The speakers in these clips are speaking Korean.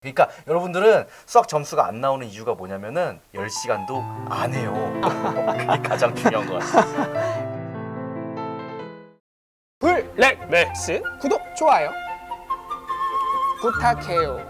그러니까 여러분들은 수학 점수가 안 나오는 이유가 뭐냐면은 10시간도 안 해요. 그게 가장 중요한 것 같아요. 블랙맥스 구독, 좋아요 부탁해요.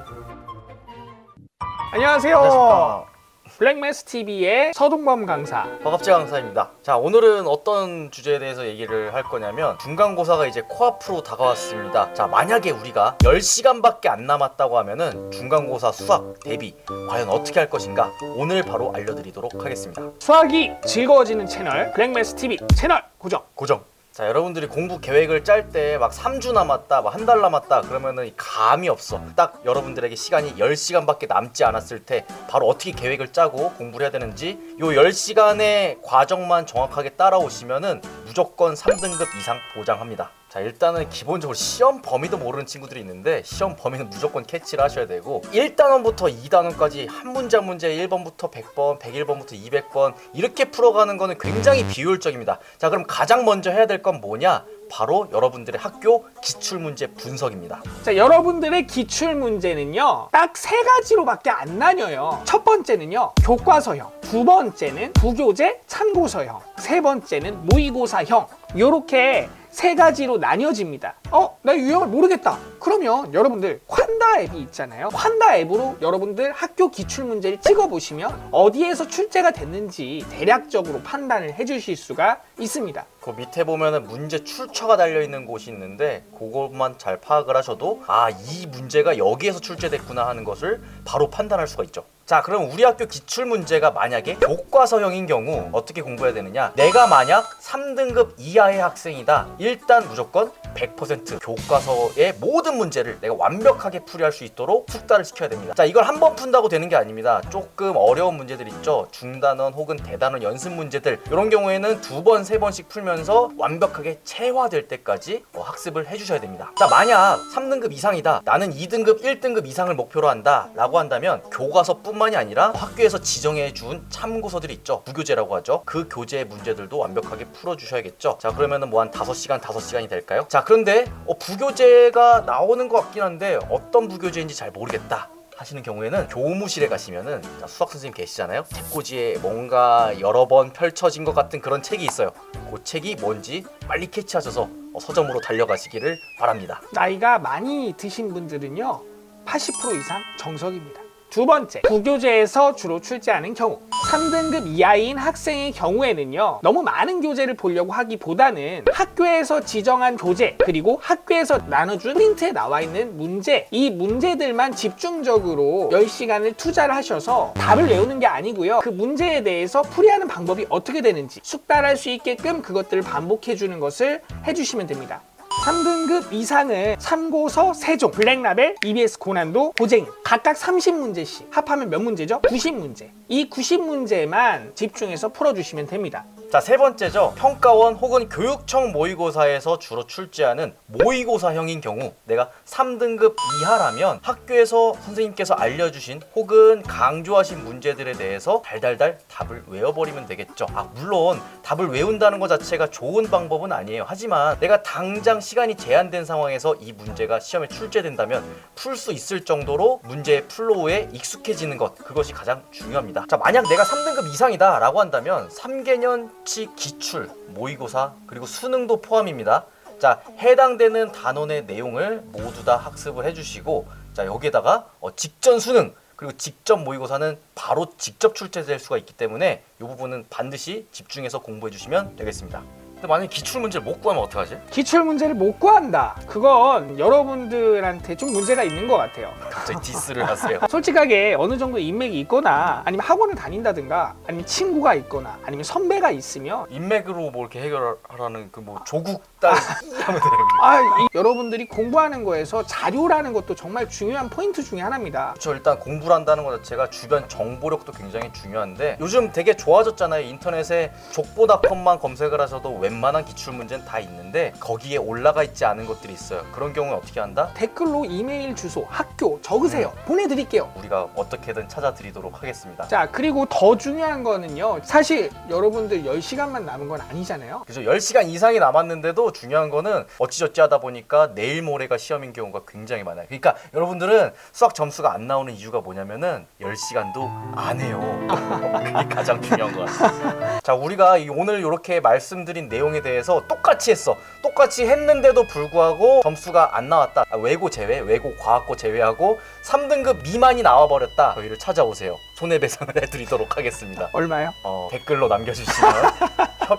안녕하세요. 안녕하십니까. 블랙맥스 TV의 서동범 강사. 허갑재 강사입니다. 자, 오늘은 어떤 주제에 대해서 얘기를 할 거냐면 중간고사가 이제 코앞으로 다가왔습니다. 자, 만약에 우리가 10시간밖에 안 남았다고 하면은 중간고사 수학 대비 과연 어떻게 할 것인가 오늘 바로 알려드리도록 하겠습니다. 수학이 즐거워지는 채널 블랙맥스 TV 채널 고정. 자, 여러분들이 공부 계획을 짤 때 막 3주 남았다, 막 한 달 남았다 그러면은 감이 없어. 딱 여러분들에게 시간이 10시간밖에 남지 않았을 때 바로 어떻게 계획을 짜고 공부를 해야 되는지 요 10시간의 과정만 정확하게 따라오시면은 무조건 3등급 이상 보장합니다. 자, 일단은 기본적으로 시험 범위도 모르는 친구들이 있는데 시험 범위는 무조건 캐치를 하셔야 되고 1단원부터 2단원까지 한 문제 한 문제 1번부터 100번, 101번부터 200번 이렇게 풀어가는 거는 굉장히 비효율적입니다. 자, 그럼 가장 먼저 해야 될 건 뭐냐? 바로 여러분들의 학교 기출문제 분석입니다. 자, 여러분들의 기출 문제는요 딱 세 가지로밖에 안 나뉘어요. 첫 번째는요 교과서형, 두 번째는 부교재 참고서형, 세 번째는 모의고사형. 요렇게 세 가지로 나뉘어집니다. 나 유형을 모르겠다. 그러면 여러분들 콴다 앱이 있잖아요. 콴다 앱으로 여러분들 학교 기출 문제를 찍어보시면 어디에서 출제가 됐는지 대략적으로 판단을 해주실 수가 있습니다. 그 밑에 보면은 문제 출처가 달려있는 곳이 있는데 그것만 잘 파악을 하셔도 이 문제가 여기에서 출제됐구나 하는 것을 바로 판단할 수가 있죠. 자, 그럼 우리 학교 기출문제가 만약에 교과서형인 경우 어떻게 공부해야 되느냐? 내가 만약 3등급 이하의 학생이다. 일단 무조건 100% 교과서의 모든 문제를 내가 완벽하게 풀이할 수 있도록 숙달을 시켜야 됩니다. 자, 이걸 한 번 푼다고 되는 게 아닙니다. 조금 어려운 문제들 있죠. 중단원 혹은 대단원 연습 문제들 이런 경우에는 두 번, 세 번씩 풀면서 완벽하게 체화될 때까지 학습을 해주셔야 됩니다. 자, 만약 3등급 이상이다. 나는 2등급, 1등급 이상을 목표로 한다 라고 한다면 교과서뿐만이 아니라 학교에서 지정해 준 참고서들이 있죠. 부교재라고 하죠. 그 교재의 문제들도 완벽하게 풀어주셔야겠죠. 자, 그러면은 뭐 한 5시간이 될까요? 자, 그런데 부교재가 나오는 것 같긴 한데 어떤 부교재인지 잘 모르겠다 하시는 경우에는 교무실에 가시면은 수학 선생님 계시잖아요. 책꽂이에 뭔가 여러 번 펼쳐진 것 같은 그런 책이 있어요. 그 책이 뭔지 빨리 캐치하셔서 서점으로 달려가시기를 바랍니다. 나이가 많이 드신 분들은요 80% 이상 정석입니다. 두 번째, 부교재에서 주로 출제하는 경우 3등급 이하인 학생의 경우에는요 너무 많은 교재를 보려고 하기보다는 학교에서 지정한 교재 그리고 학교에서 나눠준 프린트에 나와 있는 문제, 이 문제들만 집중적으로 10시간을 투자를 하셔서 답을 외우는 게 아니고요 그 문제에 대해서 풀이하는 방법이 어떻게 되는지 숙달할 수 있게끔 그것들을 반복해 주는 것을 해주시면 됩니다. 3등급 이상은 참고서 3종, 블랙라벨, EBS 고난도, 고쟁이 각각 30문제씩 합하면 몇 문제죠? 90문제. 이 90문제만 집중해서 풀어주시면 됩니다. 자, 세 번째죠. 평가원 혹은 교육청 모의고사에서 주로 출제하는 모의고사형인 경우 내가 3등급 이하라면 학교에서 선생님께서 알려주신 혹은 강조하신 문제들에 대해서 달달달 답을 외워버리면 되겠죠. 물론 답을 외운다는 것 자체가 좋은 방법은 아니에요. 하지만 내가 당장 시간이 제한된 상황에서 이 문제가 시험에 출제된다면 풀 수 있을 정도로 문제의 플로우에 익숙해지는 것, 그것이 가장 중요합니다. 자, 만약 내가 3등급 이상이다 라고 한다면 3개년 기출, 모의고사, 그리고 수능도 포함입니다. 자, 해당되는 단원의 내용을 모두 다 학습을 해주시고, 자, 여기에다가 직전 수능 그리고 직접 모의고사는 바로 직접 출제될 수가 있기 때문에 이 부분은 반드시 집중해서 공부해 주시면 되겠습니다. 근데 만약에 기출문제를 못 구하면 어떡하지? 기출문제를 못 구한다. 그건 여러분들한테 좀 문제가 있는 것 같아요. 갑자기 디스를 하세요. 솔직하게 어느 정도 인맥이 있거나 아니면 학원을 다닌다든가 아니면 친구가 있거나 아니면 선배가 있으면 인맥으로 뭐 이렇게 해결하라는 그 뭐 조국 딸 하면 됩니다. 여러분들이 공부하는 거에서 자료라는 것도 정말 중요한 포인트 중에 하나입니다. 그렇죠. 일단 공부를 한다는 것 자체가 주변 정보력도 굉장히 중요한데 요즘 되게 좋아졌잖아요. 인터넷에 족보닷컴만 검색을 하셔도 웬만한 기출문제는 다 있는데 거기에 올라가 있지 않은 것들이 있어요. 그런 경우에 어떻게 한다? 댓글로 이메일 주소, 학교 적으세요. 보내드릴게요. 우리가 어떻게든 찾아드리도록 하겠습니다. 자, 그리고 더 중요한 거는요 사실 여러분들 10시간만 남은 건 아니잖아요. 그죠. 10시간 이상이 남았는데도 또 중요한 거는 어찌저찌 하다 보니까 내일 모레가 시험인 경우가 굉장히 많아요. 그러니까 여러분들은 수학 점수가 안 나오는 이유가 뭐냐면은 10시간도 안 해요. 그게 가장 중요한 것 같아요. 자, 우리가 오늘 이렇게 말씀드린 내용에 대해서 똑같이 했어. 똑같이 했는데도 불구하고 점수가 안 나왔다. 외고 제외, 외고 과학고 제외하고 3등급 미만이 나와버렸다. 저희를 찾아오세요. 손해배상을 해드리도록 하겠습니다. 얼마요? 댓글로 남겨주시면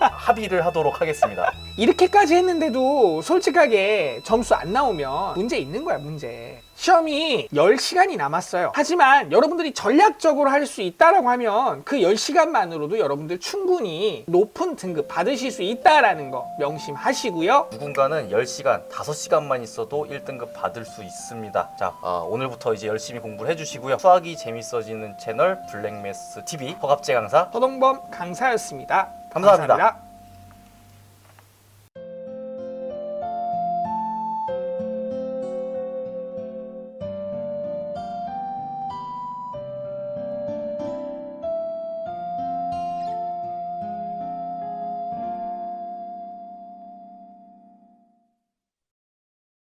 합의를 하도록 하겠습니다. 이렇게까지 했는데도 솔직하게 점수 안 나오면 문제 있는 거야, 문제. 시험이 10시간이 남았어요. 하지만 여러분들이 전략적으로 할 수 있다라고 하면 그 10시간만으로도 여러분들 충분히 높은 등급 받으실 수 있다라는 거 명심하시고요. 누군가는 10시간, 5시간만 있어도 1등급 받을 수 있습니다. 자, 오늘부터 이제 열심히 공부를 해주시고요. 수학이 재밌어지는 채널 블랙매스 TV 허갑재 강사 서동범 강사였습니다. 감사합니다.